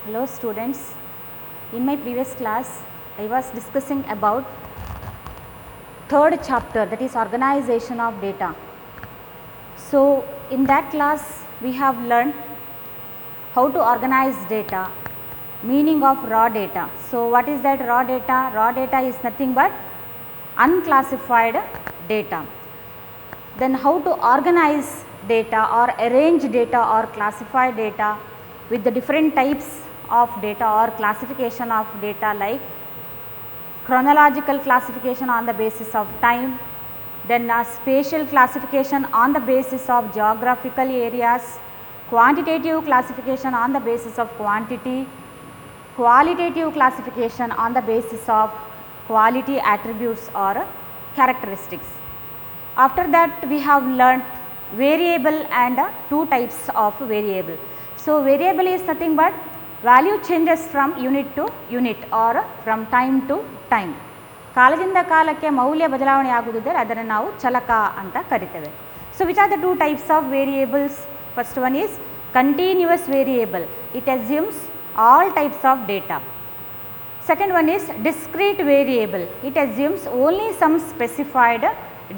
Hello students, in my previous class I was discussing about third chapter, that is organization of data. So in that class we have learned how to organize data, meaning of raw data. So what is that raw data? Raw data is nothing but unclassified data. Then how to organize data or arrange data or classify data with the different types of data or classification of data, like chronological classification on the basis of time, then spatial classification on the basis of geographical areas, quantitative classification on the basis of quantity, qualitative classification on the basis of quality attributes or characteristics. After that we have learnt variable and two types of variable. So variable is nothing but value changes from unit to unit or from time to time. ಕಾಲದಿಂದ ಕಾಲಕ್ಕೆ ಮೌಲ್ಯ ಬದಲಾವಣೆ ಆಗುವುದಿದ್ದರೆ ಅದನ್ನು ನಾವು ಚಲಕ ಅಂತ ಕರಿತೇವೆ. So which are the two types of variables? First one is continuous variable. It assumes all types of data. Second one is discrete variable. It assumes only some specified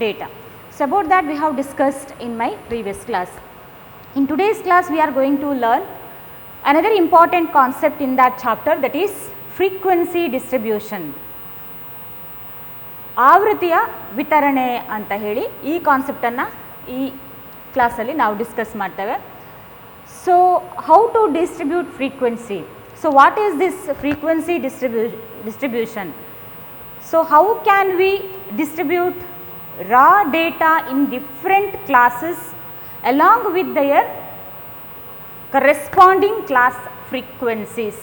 data. So about that we have discussed in my previous class. In today's class we are going to learn another important concept in that chapter, that is frequency distribution. ಆವೃತ್ತಿಯ ವಿತರಣೆ ಅಂತ ಹೇಳಿ ಈ ಕಾನ್ಸೆಪ್ಟನ್ನು ಈ ಕ್ಲಾಸಲ್ಲಿ ನಾವು discuss ಮಾಡ್ತೇವೆ. So how to distribute frequency. So what is this frequency distribution? So how can we distribute raw data in different classes along with their corresponding class frequencies?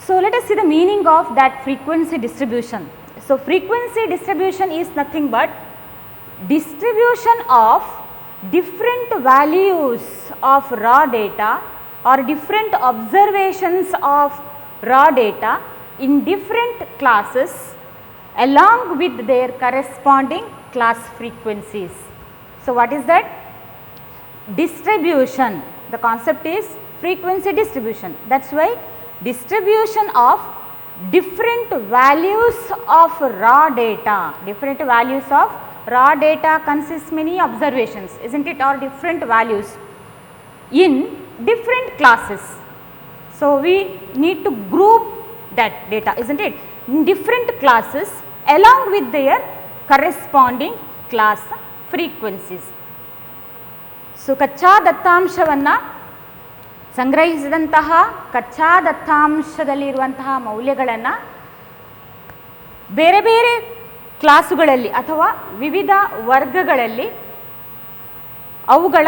So let us see the meaning of that frequency distribution. So frequency distribution is nothing but distribution of different values of raw data or different observations of raw data in different classes along with their corresponding class frequencies. So what is that? Distribution. The concept is frequency distribution. That's why distribution of different values of raw data. Different values of raw data consists many observations, isn't it, or different values in different classes. So we need to group that data, isn't it, in different classes along with their corresponding class frequencies. So ಕಚ್ಚಾ ದತ್ತಾಂಶವನ್ನು ಸಂಗ್ರಹಿಸಿದಂತಹ ಕಚ್ಚಾ ದತ್ತಾಂಶದಲ್ಲಿರುವಂತಹ ಮೌಲ್ಯಗಳನ್ನು ಬೇರೆ ಬೇರೆ ಕ್ಲಾಸುಗಳಲ್ಲಿ ಅಥವಾ ವಿವಿಧ ವರ್ಗಗಳಲ್ಲಿ ಅವುಗಳ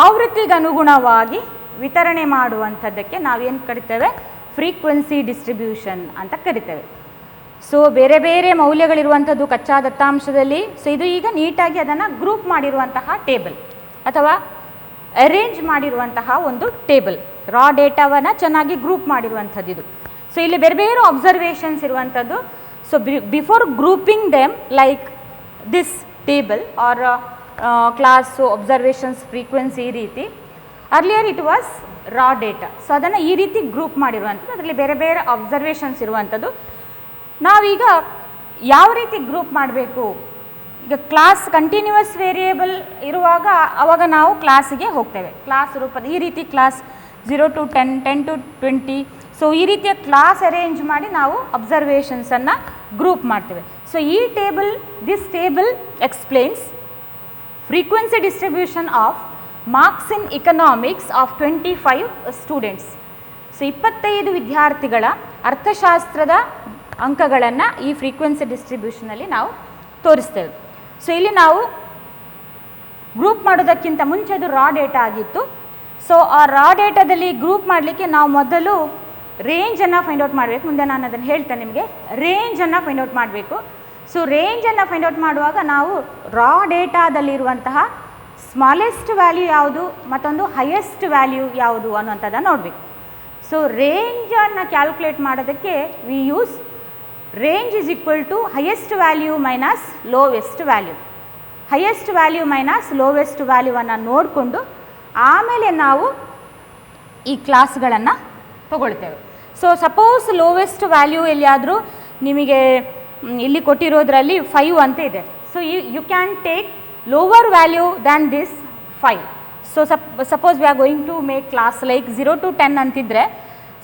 ಆವೃತ್ತಿಗನುಗುಣವಾಗಿ ವಿತರಣೆ ಮಾಡುವಂಥದ್ದಕ್ಕೆ ನಾವೇನು ಕರಿತೇವೆ? ಫ್ರೀಕ್ವೆನ್ಸಿ ಡಿಸ್ಟ್ರಿಬ್ಯೂಷನ್ ಅಂತ ಕರಿತೇವೆ. ಸೊ ಬೇರೆ ಬೇರೆ ಮೌಲ್ಯಗಳಿರುವಂಥದ್ದು ಕಚ್ಚಾ ದತ್ತಾಂಶದಲ್ಲಿ. ಸೊ ಇದು ಈಗ ನೀಟಾಗಿ ಅದನ್ನು ಗ್ರೂಪ್ ಮಾಡಿರುವಂತಹ ಟೇಬಲ್ ಅಥವಾ ಅರೇಂಜ್ ಮಾಡಿರುವಂತಹ ಒಂದು ಟೇಬಲ್. ರಾ ಡೇಟಾವನ್ನು ಚೆನ್ನಾಗಿ ಗ್ರೂಪ್ ಮಾಡಿರುವಂಥದ್ದು ಇದು. ಸೊ ಇಲ್ಲಿ ಬೇರೆ ಬೇರೆ ಅಬ್ಸರ್ವೇಷನ್ಸ್ ಇರುವಂಥದ್ದು. So before grouping them like this table or class observations frequency ಈ ರೀತಿ, earlier it was raw data. So ಅದನ್ನು ಈ ರೀತಿ ಗ್ರೂಪ್ ಮಾಡಿರುವಂಥದ್ದು, ಅದರಲ್ಲಿ ಬೇರೆ ಬೇರೆ ಅಬ್ಸರ್ವೇಷನ್ಸ್ ಇರುವಂಥದ್ದು. ನಾವೀಗ ಯಾವ ರೀತಿ ಗ್ರೂಪ್ ಮಾಡಬೇಕು? ಈಗ ಕ್ಲಾಸ್ ಕಂಟಿನ್ಯೂಯಸ್ ವೇರಿಯೇಬಲ್ ಇರುವಾಗ ಆವಾಗ ನಾವು ಕ್ಲಾಸಿಗೆ ಹೋಗ್ತೇವೆ. ಕ್ಲಾಸ್ ರೂಪದ ಈ ರೀತಿ ಕ್ಲಾಸ್ 0 to 10, 10 to 20. ಸೊ ಈ ರೀತಿಯ ಕ್ಲಾಸ್ ಅರೇಂಜ್ ಮಾಡಿ ನಾವು ಅಬ್ಸರ್ವೇಷನ್ಸನ್ನು ಗ್ರೂಪ್ ಮಾಡ್ತೇವೆ. ಸೊ ಈ table, this table explains frequency distribution of marks in economics of 25 students. So 25 ವಿದ್ಯಾರ್ಥಿಗಳ ಅರ್ಥಶಾಸ್ತ್ರದ ಅಂಕಗಳನ್ನು ಈ ಫ್ರೀಕ್ವೆನ್ಸಿ ಡಿಸ್ಟ್ರಿಬ್ಯೂಷನಲ್ಲಿ ನಾವು ತೋರಿಸ್ತೇವೆ. ಸೊ ಇಲ್ಲಿ ನಾವು ಗ್ರೂಪ್ ಮಾಡೋದಕ್ಕಿಂತ ಮುಂಚೆ ಅದು ರಾ ಡೇಟಾ ಆಗಿತ್ತು. ಸೊ ಆ ರಾ ಡೇಟಾದಲ್ಲಿ ಗ್ರೂಪ್ ಮಾಡಲಿಕ್ಕೆ ನಾವು ಮೊದಲು ರೇಂಜನ್ನು ಫೈಂಡ್ ಔಟ್ ಮಾಡಬೇಕು. ಮುಂದೆ ನಾನು ಅದನ್ನು ಹೇಳ್ತೇನೆ ನಿಮಗೆ. ರೇಂಜನ್ನು ಫೈಂಡ್ ಔಟ್ ಮಾಡಬೇಕು. ಸೊ ರೇಂಜನ್ನು ಫೈಂಡ್ ಔಟ್ ಮಾಡುವಾಗ ನಾವು ರಾ ಡೇಟಾದಲ್ಲಿರುವಂತಹ ಸ್ಮಾಲೆಸ್ಟ್ ವ್ಯಾಲ್ಯೂ ಯಾವುದು, ಮತ್ತೊಂದು ಹೈಯೆಸ್ಟ್ ವ್ಯಾಲ್ಯೂ ಯಾವುದು ಅನ್ನುವಂಥದ್ದನ್ನು ನೋಡಬೇಕು. ಸೊ ರೇಂಜನ್ನು ಕ್ಯಾಲ್ಕುಲೇಟ್ ಮಾಡೋದಕ್ಕೆ we use range is equal to highest value minus lowest value. highest value minus lowest value ಅನ್ನು ನೋಡಿಕೊಂಡು ಆಮೇಲೆ ನಾವು ಈ ಕ್ಲಾಸ್ಗಳನ್ನು ತಗೊಳ್ತೇವೆ. ಸೊ ಸಪೋಸ್ ಲೋವೆಸ್ಟ್ ವ್ಯಾಲ್ಯೂ ಎಲ್ಲಿಯಾದರೂ ನಿಮಗೆ ಇಲ್ಲಿ ಕೊಟ್ಟಿರೋದ್ರಲ್ಲಿ 5 ಅಂತ ಇದೆ. So you can take lower value than this 5. So suppose we are going to make class like 0 to 10 ಅಂತಿದ್ರೆ,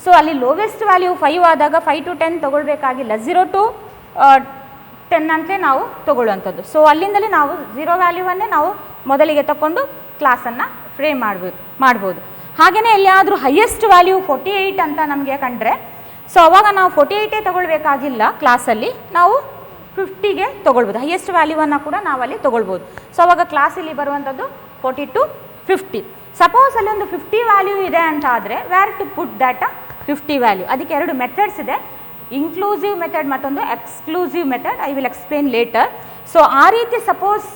ಸೊ ಅಲ್ಲಿ ಲೋವೆಸ್ಟ್ ವ್ಯಾಲ್ಯೂ 5 ಆದಾಗ 5 to 10 ತೊಗೊಳ್ಬೇಕಾಗಿಲ್ಲ, 0 to 10 ಅಂತಲೇ ನಾವು ತೊಗೊಳ್ಳುವಂಥದ್ದು. ಸೊ ಅಲ್ಲಿಂದಲೇ ನಾವು 0 ವ್ಯಾಲ್ಯೂವನ್ನೇ ನಾವು ಮೊದಲಿಗೆ ತಗೊಂಡು ಕ್ಲಾಸನ್ನು ಫ್ರೇಮ್ ಮಾಡ್ಬೋದು. ಹಾಗೆಯೇ ಎಲ್ಲಿಯಾದರೂ ಹೈಯೆಸ್ಟ್ ವ್ಯಾಲ್ಯೂ 48 ಅಂತ ನಮಗೆ ಕಂಡ್ರೆ, ಸೊ ಅವಾಗ ನಾವು 48 ತೊಗೊಳ್ಬೇಕಾಗಿಲ್ಲ, ಕ್ಲಾಸಲ್ಲಿ ನಾವು 50ಗೆ ತೊಗೊಳ್ಬೋದು. ಹೈಯೆಸ್ಟ್ ವ್ಯಾಲ್ಯೂವನ್ನು ಕೂಡ ನಾವಲ್ಲಿ ತೊಗೊಳ್ಬೋದು. ಸೊ ಅವಾಗ ಕ್ಲಾಸಲ್ಲಿ ಬರುವಂಥದ್ದು 40 to 50. ಸಪೋಸ್ ಅಲ್ಲಿ ಒಂದು 50 ವ್ಯಾಲ್ಯೂ ಇದೆ ಅಂತ ಆದರೆ, where to put that 50 value, ಅದಕ್ಕೆ 2 ಮೆಥಡ್ಸ್ ಇದೆ, ಇನ್ಕ್ಲೂಸಿವ್ ಮೆಥಡ್ ಮತ್ತೊಂದು exclusive method. I will explain later. So ಆ ರೀತಿ suppose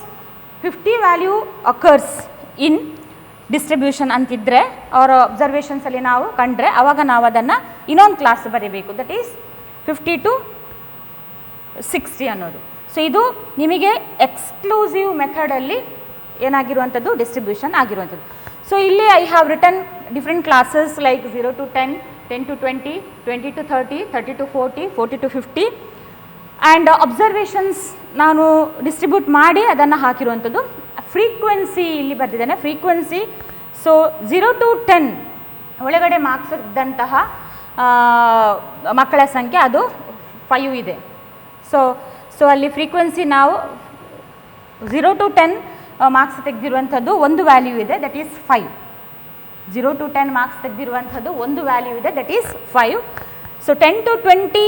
50 value occurs in distribution ಅಂತಿದ್ದರೆ, ಅವರ ಅಬ್ಸರ್ವೇಷನ್ಸಲ್ಲಿ ನಾವು ಕಂಡ್ರೆ, ಆವಾಗ ನಾವು ಅದನ್ನು ಇನ್ನೊಂದು ಕ್ಲಾಸ್ ಬರೀಬೇಕು, ದಟ್ ಈಸ್ 50 to 60 ಅನ್ನೋದು. ಸೊ ಇದು ನಿಮಗೆ ಎಕ್ಸ್ಕ್ಲೂಸಿವ್ ಮೆಥಡಲ್ಲಿ ಏನಾಗಿರುವಂಥದ್ದು, ಡಿಸ್ಟ್ರಿಬ್ಯೂಷನ್ ಆಗಿರುವಂಥದ್ದು. ಸೊ ಇಲ್ಲಿ I have written different classes like 0 to 10, 10 to 20, 20 to 30, 30 to 40, 40 to 50 and observations ನಾನು ಡಿಸ್ಟ್ರಿಬ್ಯೂಟ್ ಮಾಡಿ ಅದನ್ನು ಹಾಕಿರುವಂಥದ್ದು. ಫ್ರೀಕ್ವೆನ್ಸಿ ಇಲ್ಲಿ ಬರ್ತಿದ್ದೇನೆ, ಫ್ರೀಕ್ವೆನ್ಸಿ. ಸೊ 0 to 10 ಒಳಗಡೆ ಮಾರ್ಕ್ಸ್ ಇದ್ದಂತಹ ಮಕ್ಕಳ ಸಂಖ್ಯೆ ಅದು 5 ಇದೆ. ಸೊ ಅಲ್ಲಿ ಫ್ರೀಕ್ವೆನ್ಸಿ ನಾವು 0 to 10 ಮಾರ್ಕ್ಸ್ ತೆಗೆದಿರುವಂಥದ್ದು ಒಂದು ವ್ಯಾಲ್ಯೂ ಇದೆ, ದಟ್ ಈಸ್ 5. 0 to 10 ಮಾರ್ಕ್ಸ್ ತೆಗೆದಿರುವಂಥದ್ದು ಒಂದು ವ್ಯಾಲ್ಯೂ ಇದೆ, ದಟ್ ಈಸ್ 5. ಸೊ 10 to 20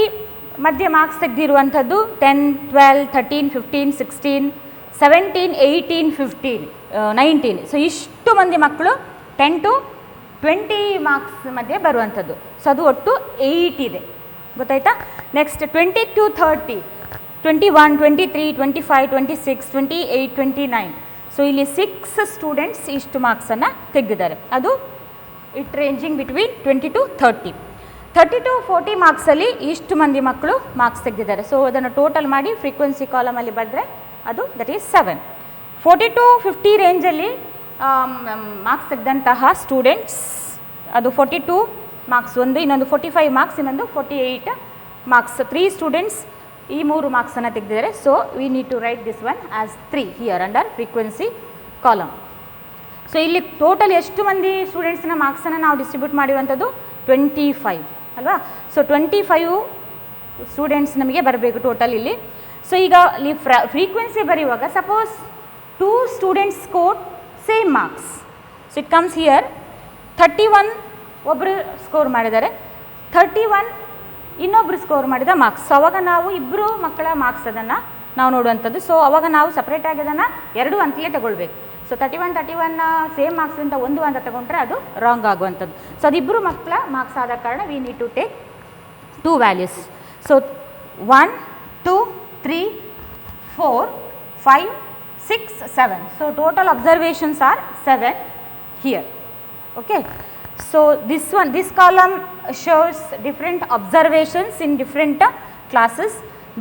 ಮಧ್ಯೆ ಮಾರ್ಕ್ಸ್ ತೆಗೆದಿರುವಂಥದ್ದು 10, 12, 13, 15, 16, 17, 18, 15, 19. ಸೊ ಇಷ್ಟು ಮಂದಿ ಮಕ್ಕಳು 10 to 20 ಮಾರ್ಕ್ಸ್ ಮಧ್ಯೆ ಬರುವಂಥದ್ದು. ಸೊ ಅದು ಒಟ್ಟು 8 ಇದೆ, ಗೊತ್ತಾಯ್ತಾ. Next 20 to 30, 21, 23, 25, 26, 28, 29. ಸೊ ಇಲ್ಲಿ 6 ಸ್ಟೂಡೆಂಟ್ಸ್ ಇಷ್ಟು ಮಾರ್ಕ್ಸನ್ನು ತೆಗೆದಿದ್ದಾರೆ. ಅದು it ranging between 20 to 30. 30 to 40 ಮಾರ್ಕ್ಸಲ್ಲಿ ಇಷ್ಟು ಮಂದಿ ಮಕ್ಕಳು ಮಾರ್ಕ್ಸ್ ತೆಗೆದಿದ್ದಾರೆ. ಸೊ ಅದನ್ನು ಟೋಟಲ್ ಮಾಡಿ ಫ್ರೀಕ್ವೆನ್ಸಿ ಕಾಲಮಲ್ಲಿ ಬರೆದ್ರೆ ಅದು ದಟ್ ಈಸ್ 7. 40 to 50 ರೇಂಜಲ್ಲಿ ಮಾರ್ಕ್ಸ್ ತೆಗೆದಂತಹ ಸ್ಟೂಡೆಂಟ್ಸ್ ಅದು 42 ಮಾರ್ಕ್ಸ್ ಒಂದು, ಇನ್ನೊಂದು 45 ಮಾರ್ಕ್ಸ್, ಇನ್ನೊಂದು 48 ಮಾರ್ಕ್ಸ್. 3 ಸ್ಟೂಡೆಂಟ್ಸ್ ಈ 3 ಮಾರ್ಕ್ಸನ್ನು ತೆಗೆದಿದ್ದಾರೆ. So we need to write this one as 3 here under frequency column. So ಇಲ್ಲಿ ಟೋಟಲ್ ಎಷ್ಟು ಮಂದಿ ಸ್ಟೂಡೆಂಟ್ಸಿನ ಮಾರ್ಕ್ಸನ್ನು ನಾವು ಡಿಸ್ಟ್ರಿಬ್ಯೂಟ್ ಮಾಡಿರುವಂಥದ್ದು 25 ಅಲ್ವಾ. ಸೊ 25 ಸ್ಟೂಡೆಂಟ್ಸ್ ನಮಗೆ ಬರಬೇಕು ಟೋಟಲ್ ಇಲ್ಲಿ. ಸೊ ಈಗ ಇಲ್ಲಿ ಫ್ರೀಕ್ವೆನ್ಸಿ ಬರೆಯುವಾಗ suppose 2 students score same marks. So it comes here 31 ಒಬ್ಬರು ಸ್ಕೋರ್ ಮಾಡಿದ್ದಾರೆ, 31 ಇನ್ನೊಬ್ಬರು ಸ್ಕೋರ್ ಮಾಡಿದ ಮಾರ್ಕ್ಸ್. ಸೊ ಅವಾಗ ನಾವು ಇಬ್ಬರು ಮಕ್ಕಳ ಮಾರ್ಕ್ಸ್ ಅದನ್ನು ನಾವು ನೋಡುವಂಥದ್ದು. ಸೊ ಅವಾಗ ನಾವು ಸಪ್ರೇಟಾಗಿ ಅದನ್ನು 2 ಅಂತಲೇ ತಗೊಳ್ಬೇಕು. ಸೊ 31 ಸೇಮ್ ಮಾರ್ಕ್ಸ್ ಅಂತ 1 ಅಂತ ತಗೊಂಡ್ರೆ ಅದು ರಾಂಗ್ ಆಗುವಂಥದ್ದು. ಸೊ ಅದಿಬ್ಬರು ಮಕ್ಕಳ ಮಾರ್ಕ್ಸ್ ಆದ ಕಾರಣ we need to take 2 values. So 1, 2, 3, 4, 5, 6, 7. So total observations are 7 here. Okay. So this column shows different observations in different classes.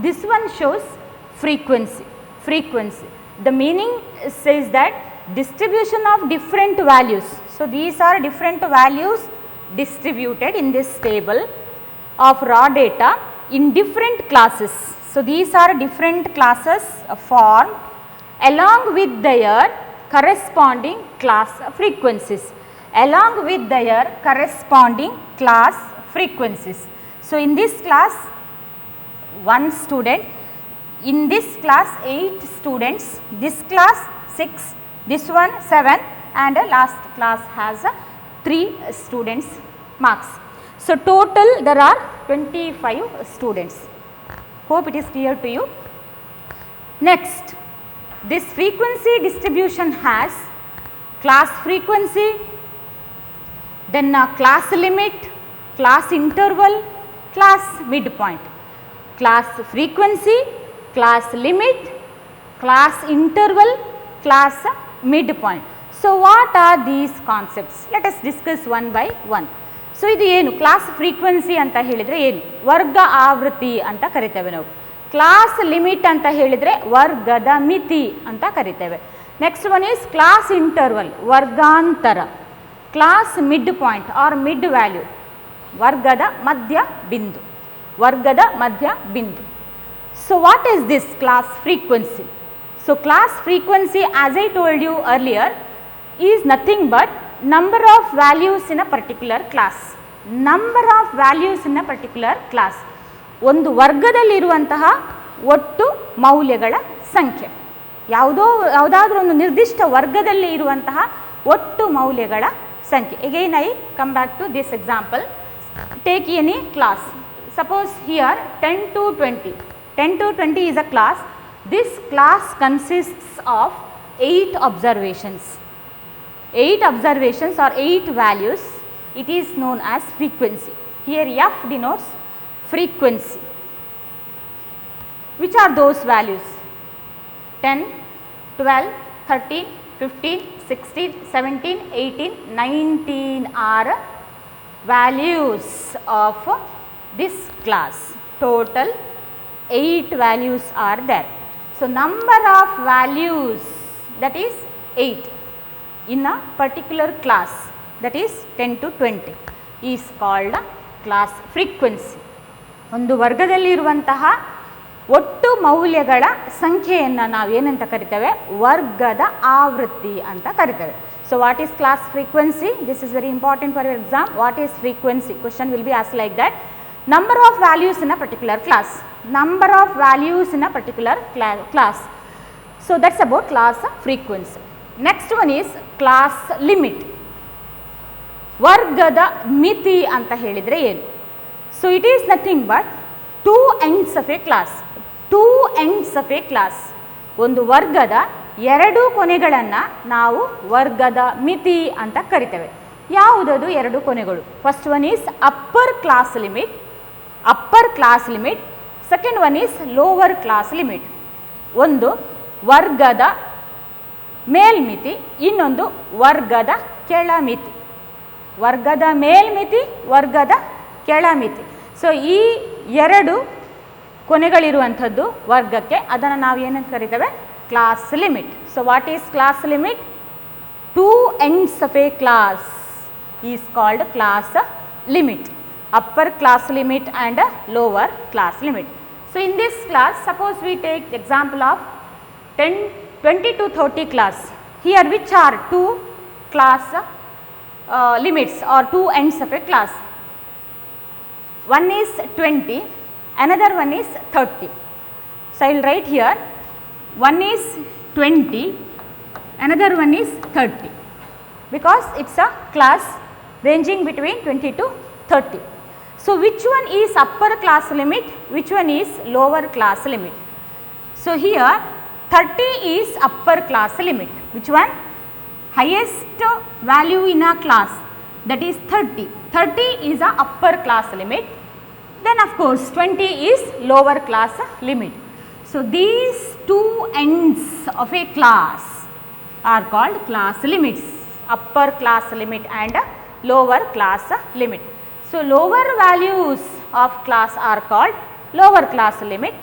This one shows frequency. The meaning says that distribution of different values. So these are different values distributed in this table of raw data in different classes. So these are different classes formed along with their corresponding class frequencies. Along with their corresponding class frequencies. So in this class 1 student, in this class 8 students, this class 6, this one 7 and last class has 3 students marks. So total there are 25 students. Hope it is clear to you. Next, this frequency distribution has class frequency, then class limit, class interval, class midpoint. Class frequency, class limit, class interval, class midpoint. So what are these concepts? Let us discuss one by one. So ಇದು ಏನು class frequency ಅಂತ ಹೇಳಿದರೆ ಏನು, ವರ್ಗ ಆವೃತ್ತಿ ಅಂತ ಕರಿತೇವೆ ನಾವು. ಕ್ಲಾಸ್ ಲಿಮಿಟ್ ಅಂತ ಹೇಳಿದರೆ ವರ್ಗದ ಮಿತಿ ಅಂತ ಕರಿತೇವೆ. Next one is class interval, ವರ್ಗಾಂತರ. Class mid point or mid value, ವರ್ಗದ ಮಧ್ಯ ಬಿಂದು. ವರ್ಗದ ಮಧ್ಯ ಬಿಂದು. So what is this class frequency? So class frequency, as I told you earlier, is nothing but number of values in a particular class. Number of values in a particular class. ಒಂದು ವರ್ಗದಲ್ಲಿರುವಂತಹ ಒಟ್ಟು ಮೌಲ್ಯಗಳ ಸಂಖ್ಯೆ. ಯಾವುದಾದ್ರೂ ಒಂದು ನಿರ್ದಿಷ್ಟ ವರ್ಗದಲ್ಲಿ ಇರುವಂತಹ ಒಟ್ಟು ಮೌಲ್ಯಗಳ ಸಂಖ್ಯೆ. Again I come back to this example. Take any class. Suppose here 10 to 20. 10 to 20 is a class. This class consists of 8 observations. 8 observations or 8 values. It is known as frequency. Here F denotes frequency. Which are those values? 10, 12, 13, 15, 16, 17, 18, 19 are values of this class. Total 8 values are there. So number of values, that is 8, in a particular class, that is 10 to 20, is called class frequency. ಒಂದು ವರ್ಗದಲ್ಲಿರುವಂತಹ ಒಟ್ಟು ಮೌಲ್ಯಗಳ ಸಂಖ್ಯೆಯನ್ನು ನಾವು ಏನಂತ ಕರಿತೇವೆ? ವರ್ಗದ ಆವೃತ್ತಿ ಅಂತ ಕರಿತೇವೆ. So what is class frequency? This is very important for your exam. What is frequency? Question will be asked like that. Number of values in a particular class. Number of values in a particular class. So that's about class frequency. Next one is class limit. ವರ್ಗದ ಮಿತಿ ಅಂತ ಹೇಳಿದರೆ ಏನು? So it is nothing but two ends of a class. Two ends of a class. ಒಂದು ವರ್ಗದ ಎರಡು ಕೊನೆಗಳನ್ನು ನಾವು ವರ್ಗದ ಮಿತಿ ಅಂತ ಕರಿತೇವೆ. ಯಾವುದದು ಎರಡು ಕೊನೆಗಳು? First one is upper class limit. Upper class limit. Second one is lower class limit. ಒಂದು ವರ್ಗದ ಮೇಲ್ಮಿತಿ, ಇನ್ನೊಂದು ವರ್ಗದ ಕೆಳಮಿತಿ. ವರ್ಗದ ಮೇಲ್ಮಿತಿ, ವರ್ಗದ ಕೆಳಮಿತಿ. ಸೊ ಈ ಎರಡು ಕೊನೆಗಳಿರುವಂಥದ್ದು ವರ್ಗಕ್ಕೆ, ಅದನ್ನು ನಾವು ಏನಂತ ಕರಿತೇವೆ? Class limit. So what is class limit? Two ends of A class is called class limit. upper class limit and lower class limit. So in this class, suppose we take example of 20 to 30 class. Here which are two class limits or two ends of a class? One is 20, another one is 30. So I will write here, one is 20, another one is 30, because it's a class ranging between 20 to 30. So which one is upper class limit, which one is lower class limit? So here 30 is upper class limit. Which one? Highest value in a class, that is 30. 30 is a upper class limit. Then of course 20 is lower class limit. So these two ends of a class are called class limits. Upper class limit and lower class limit. So lower values of class are called lower class limit.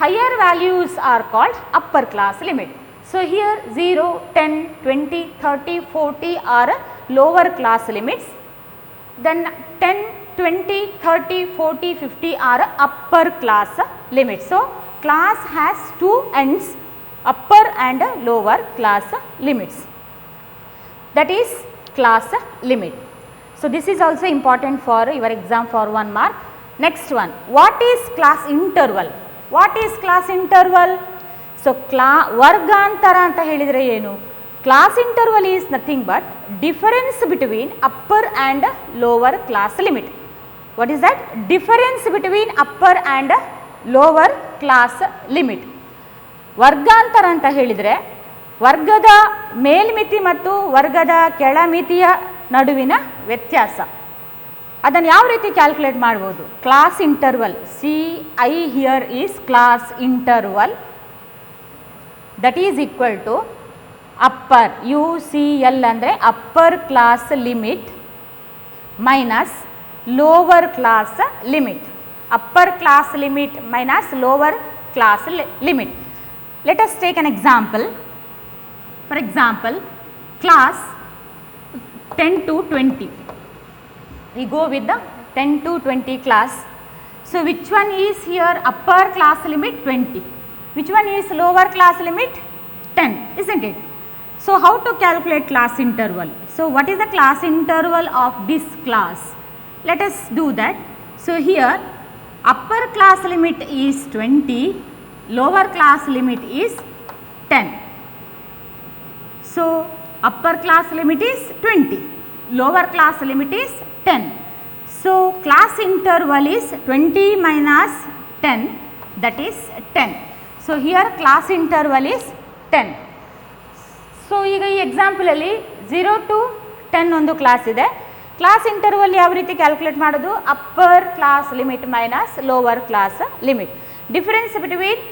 Higher values are called upper class limit. So here 0, 10, 20, 30, 40 are lower class limits. Then 10, 20, 30, 40, 50 are upper class limits. So class has two ends, upper and lower class limits. That is class limit. So this is also important for your exam for 1 mark. Next one, what is class interval? What is class interval? So ವರ್ಗಾಂತರ ಅಂತ ಹೇಳಿದರೆ ಏನು? Class interval is nothing but difference between upper and lower class limit. What is that? Difference between upper and lower class limit. ವರ್ಗಾಂತರ ಅಂತ ಹೇಳಿದರೆ ವರ್ಗದ ಮೇಲ್ಮಿತಿ ಮತ್ತು ವರ್ಗದ ಕೆಳಮಿತಿಯ ನಡುವಿನ ವ್ಯತ್ಯಾಸ. ಅದನ್ನು ಯಾವ ರೀತಿ ಕ್ಯಾಲ್ಕುಲೇಟ್ ಮಾಡ್ಬೋದು? Class interval. CI here is class interval, that is equal to upper UCL ಅಂದರೆ upper class limit minus lower class limit. Upper class limit minus lower class limit. Let us take an example. For example, class 10 to 20. We go with the 10 to 20 class. So, which one is here upper class limit 20, which one is lower class limit 10, isn't it? So, how to calculate class interval? So, what is the class interval of this class? Let us do that. So, here upper class limit is 20, lower class limit is 10. So, upper class limit is 20, lower class limit is 10. So, class interval is 20 minus 10, that is 10. So, here class interval is 10. So ಈಗ ಈ ಎಕ್ಸಾಂಪಲಲ್ಲಿ 0 to 10 ಒಂದು class ಇದೆ. Class interval ಯಾವ ರೀತಿ calculate ಮಾಡೋದು? Upper class limit minus lower class limit. Difference between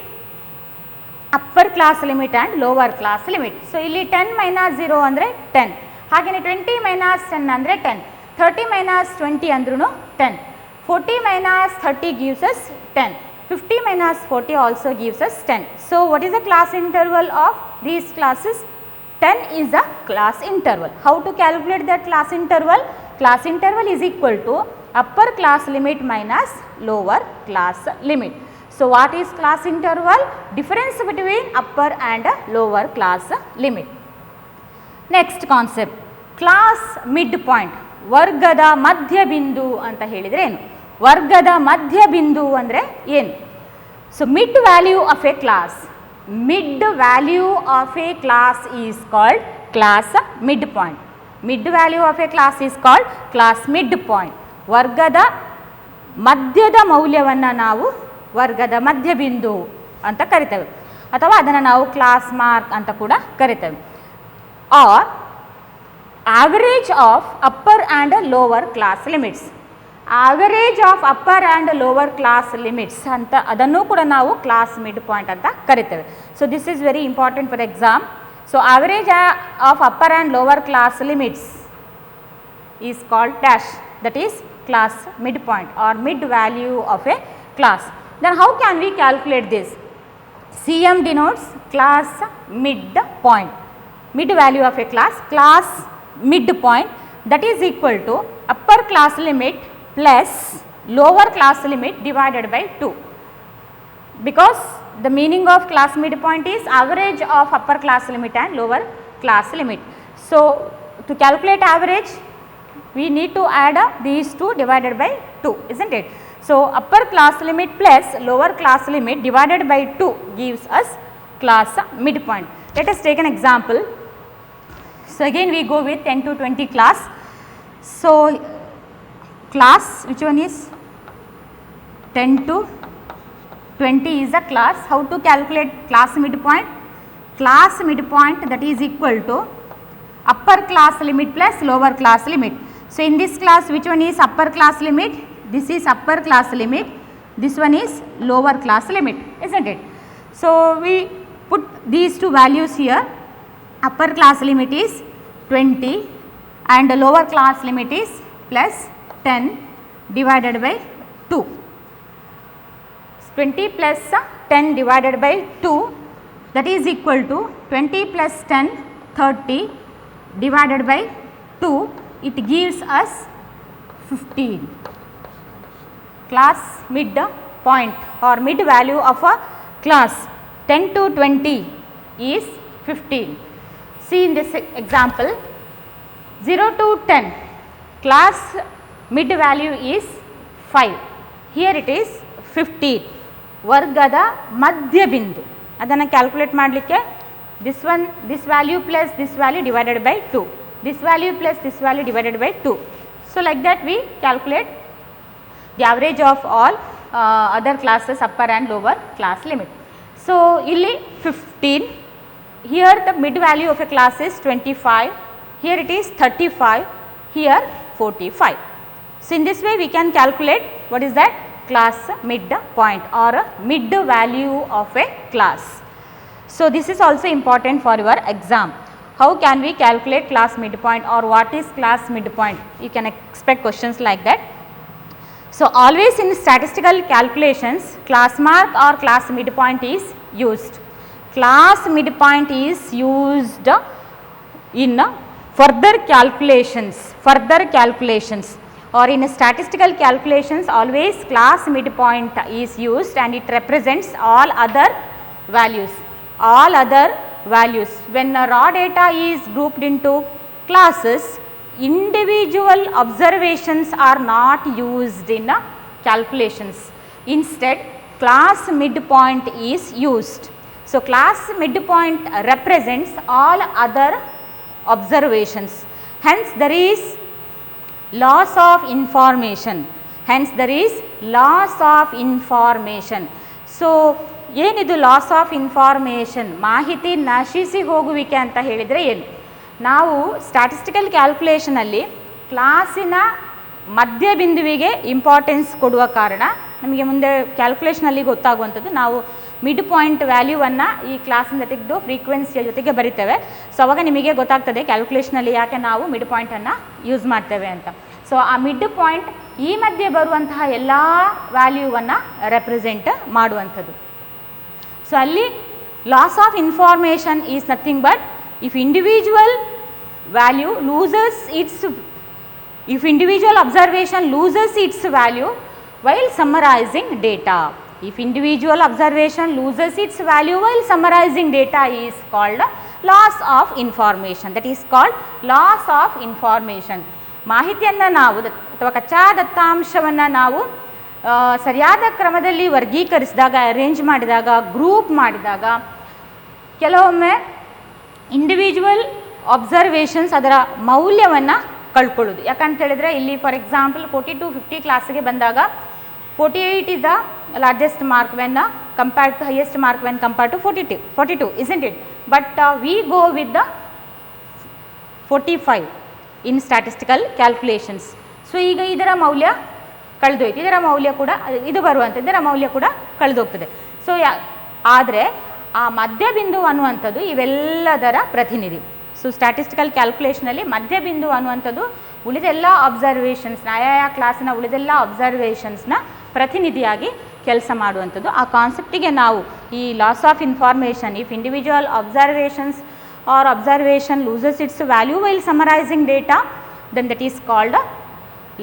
upper class limit and lower class limit. So ಇಲ್ಲಿ 10 minus 0 ಅಂದರೆ 10, ಹಾಗೆಯೇ 20 ಮೈನಸ್ 10 ಅಂದರೆ 10, 30 ಮೈನಸ್ 20 ಅಂದ್ರೂ 10, 40 minus 30 gives us 10, 50 minus 40 also gives us 10. So, what is the class interval of these classes? 10 is the class interval. How to calculate that class interval? Class interval is equal to upper class limit minus lower class limit. So, what is class interval? Difference between upper and lower class limit. Next concept, class midpoint. ವರ್ಗದ ಮಧ್ಯ ಬಿಂದು ಅಂತ ಹೇಳಿದರೆ ಏನು? ವರ್ಗದ ಮಧ್ಯ ಬಿಂದು ಅಂದರೆ ಏನು? So mid value of A class, mid value of A class is called class mid point. Mid value of A class is called class mid point. ವರ್ಗದ ಮಧ್ಯದ ಮೌಲ್ಯವನ್ನು ನಾವು ವರ್ಗದ ಮಧ್ಯ ಬಿಂದು ಅಂತ ಕರಿತೇವೆ, ಅಥವಾ ಅದನ್ನು ನಾವು ಕ್ಲಾಸ್ ಮಾರ್ಕ್ ಅಂತ ಕೂಡ ಕರಿತೇವೆ. Or average of upper and lower class limits. Average of upper and lower class limits ಅಂತ ಅದನ್ನು ಕೂಡ ನಾವು ಕ್ಲಾಸ್ ಮಿಡ್ ಪಾಯಿಂಟ್ ಅಂತ ಕರಿತೇವೆ. So this is very important for exam. So average of upper and lower class limits is called dash, that is class mid point or mid value of a class. Then how can we calculate this? CM denotes class mid point, mid value of a class, class mid point, that is equal to upper class limit plus lower class limit divided by 2, because the meaning of class mid point is average of upper class limit and lower class limit. So to calculate average we need to add these two divided by 2, isn't it? So upper class limit plus lower class limit divided by 2 gives us class midpoint. Let us take an example. So again we go with 10 to 20 class. So class, which one is 10 to 20 is a class. How to calculate class midpoint? Class midpoint, that is equal to upper class limit plus lower class limit. So in this class, which one is upper class limit? This is upper class limit, this one is lower class limit, isn't it? So we put these two values here. Upper class limit is 20 and the lower class limit is plus 10 divided by 2. 20 plus 10 divided by 2, that is equal to 20 plus 10, 30 divided by 2, it gives us 15. Class mid point or mid value of a class 10 to 20 is 15. See in this example, 0 to 10 class mid value is 5, here it is 15. ವರ್ಗದ ಮಧ್ಯ ಬಿಂದು ಅದನ್ನು calculate ಮಾಡಲಿಕ್ಕೆ this value plus this value divided by 2, this value plus this value divided by 2. So like that we calculate the average of all other classes upper and lower class limit. So illi 15, here the mid value of a class is 25, here it is 35, here 45. So in this way we can calculate what is that class mid point or mid value of a class. So this is also important for your exam. How can we calculate class midpoint or what is class midpoint? You can expect questions like that. So always in statistical calculations, class mark or class midpoint is used. Class midpoint is used in further calculations. or in statistical calculations always class midpoint is used and it represents all other values. All other values. When raw data is grouped into classes, individual observations are not used in calculations. Instead, class midpoint is used. So, class midpoint represents all other observations. Hence, there is loss of information. Hence, there is loss of information. So, ಏನಿದು loss of information, ಮಾಹಿತಿ ನಶಿಸಿ ಹೋಗುವಿಕೆ ಅಂತ ಹೇಳಿದರೆ ಏನು? ನಾವು statistical ಕ್ಯಾಲ್ಕುಲೇಷನಲ್ಲಿ ಕ್ಲಾಸಿನ ಮಧ್ಯಬಿಂದುವಿಗೆ importance ಕೊಡುವ ಕಾರಣ ನಮಗೆ ಮುಂದೆ ಕ್ಯಾಲ್ಕುಲೇಷನಲ್ಲಿ ಗೊತ್ತಾಗುವಂಥದ್ದು ನಾವು ಮಿಡ್ ಪಾಯಿಂಟ್ ವ್ಯಾಲ್ಯೂವನ್ನು ಈ ಕ್ಲಾಸಿಂದ ತೆಗೆದು ಫ್ರೀಕ್ವೆನ್ಸಿಯ ಜೊತೆಗೆ ಬರಿತೇವೆ. ಸೊ ಅವಾಗ ನಿಮಗೆ ಗೊತ್ತಾಗ್ತದೆ ಕ್ಯಾಲ್ಕುಲೇಷನಲ್ಲಿ ಯಾಕೆ ನಾವು ಮಿಡ್ ಪಾಯಿಂಟನ್ನು ಯೂಸ್ ಮಾಡ್ತೇವೆ ಅಂತ. ಸೊ ಆ ಮಿಡ್ ಪಾಯಿಂಟ್ ಈ ಮಧ್ಯೆ ಬರುವಂತಹ ಎಲ್ಲ ವ್ಯಾಲ್ಯೂವನ್ನು ರೆಪ್ರೆಸೆಂಟ್ ಮಾಡುವಂಥದ್ದು. ಸೊ ಅಲ್ಲಿ loss of information is nothing but if individual value loses it's if individual observation loses its value while summarizing data. If individual observation loses its value while summarizing data is called loss of information. That is called loss of information. ಮಾಹಿತಿಯನ್ನು ನಾವು ಅಥವಾ ಕಚ್ಚಾ ದತ್ತಾಂಶವನ್ನು ನಾವು ಸರಿಯಾದ ಕ್ರಮದಲ್ಲಿ ವರ್ಗೀಕರಿಸಿದಾಗ, arrange ಮಾಡಿದಾಗ, group ಮಾಡಿದಾಗ ಕೆಲವೊಮ್ಮೆ ಇಂಡಿವಿಜುವಲ್ ಅಬ್ಸರ್ವೇಷನ್ಸ್ ಅದರ ಮೌಲ್ಯವನ್ನು ಕಳ್ಕೊಳ್ಳೋದು. ಯಾಕಂತ ಹೇಳಿದರೆ ಇಲ್ಲಿ ಫಾರ್ ಎಕ್ಸಾಂಪಲ್ 40 to 50 ಕ್ಲಾಸಿಗೆ ಬಂದಾಗ 48 is the largest mark when compared to highest mark when compared to 42 isn't it? But we go with the 45 in statistical calculations. So ಈಗ ಇದರ ಮೌಲ್ಯ ಕಳೆದೋಯ್ತು, ಇದರ ಮೌಲ್ಯ ಕೂಡ ಇದು ಬರುವಂಥ ಇದರ ಮೌಲ್ಯ ಕೂಡ ಕಳೆದೋಗ್ತದೆ. ಸೊ ಆದರೆ ಆ ಮಧ್ಯಬಿಂದು ಅನ್ನುವಂಥದ್ದು ಇವೆಲ್ಲದರ ಪ್ರತಿನಿಧಿ. ಸೊ ಸ್ಟ್ಯಾಟಿಸ್ಟಿಕಲ್ ಕ್ಯಾಲ್ಕುಲೇಷನಲ್ಲಿ ಮಧ್ಯಬಿಂದು ಅನ್ನುವಂಥದ್ದು ಉಳಿದೆಲ್ಲ ಅಬ್ಸರ್ವೇಷನ್ಸ್ನ, ಆಯಾ ಕ್ಲಾಸಿನ ಉಳಿದೆಲ್ಲ ಅಬ್ಸರ್ವೇಷನ್ಸ್ನ ಪ್ರತಿನಿಧಿಯಾಗಿ ಕೆಲಸ ಮಾಡುವಂಥದ್ದು. ಆ ಕಾನ್ಸೆಪ್ಟಿಗೆ ನಾವು ಈ loss of information, if individual observations or observation loses its value while summarising data then that is called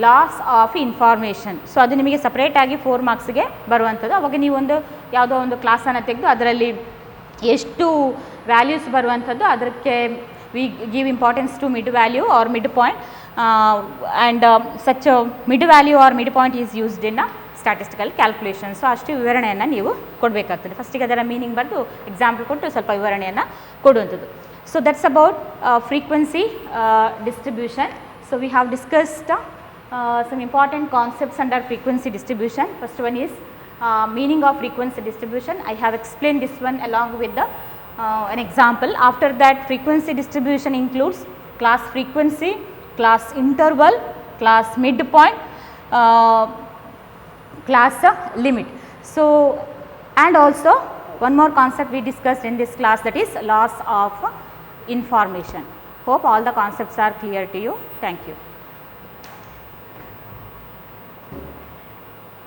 loss of information. So ಅದು ನಿಮಗೆ ಸಪ್ರೇಟಾಗಿ 4 ಮಾರ್ಕ್ಸ್ಗೆ ಬರುವಂಥದ್ದು. ಅವಾಗ ನೀವೊಂದು ಯಾವುದೋ ಒಂದು ಕ್ಲಾಸನ್ನು ತೆಗೆದು ಅದರಲ್ಲಿ ಎಷ್ಟು ವ್ಯಾಲ್ಯೂಸ್ ಬರುವಂಥದ್ದು ಅದಕ್ಕೆ we give importance to mid value or mid point and such a mid value or mid point is used in statistical calculation. So ಅಷ್ಟು ವಿವರಣೆಯನ್ನು ನೀವು ಕೊಡಬೇಕಾಗ್ತದೆ. ಫಸ್ಟಿಗೆ ಅದರ ಮೀನಿಂಗ್ ಬರೆದು ಎಕ್ಸಾಂಪಲ್ ಕೊಟ್ಟು ಸ್ವಲ್ಪ ವಿವರಣೆಯನ್ನು ಕೊಡುವಂಥದ್ದು. So that's about frequency distribution. So we have discussed some important concepts under frequency distribution. First one is meaning of frequency distribution. I have explained this one along with the an example. After that, frequency distribution includes class frequency, class interval, class midpoint, class limit. So and also one more concept we discussed in this class, that is loss of information. Hope all the concepts are clear to you. Thank you.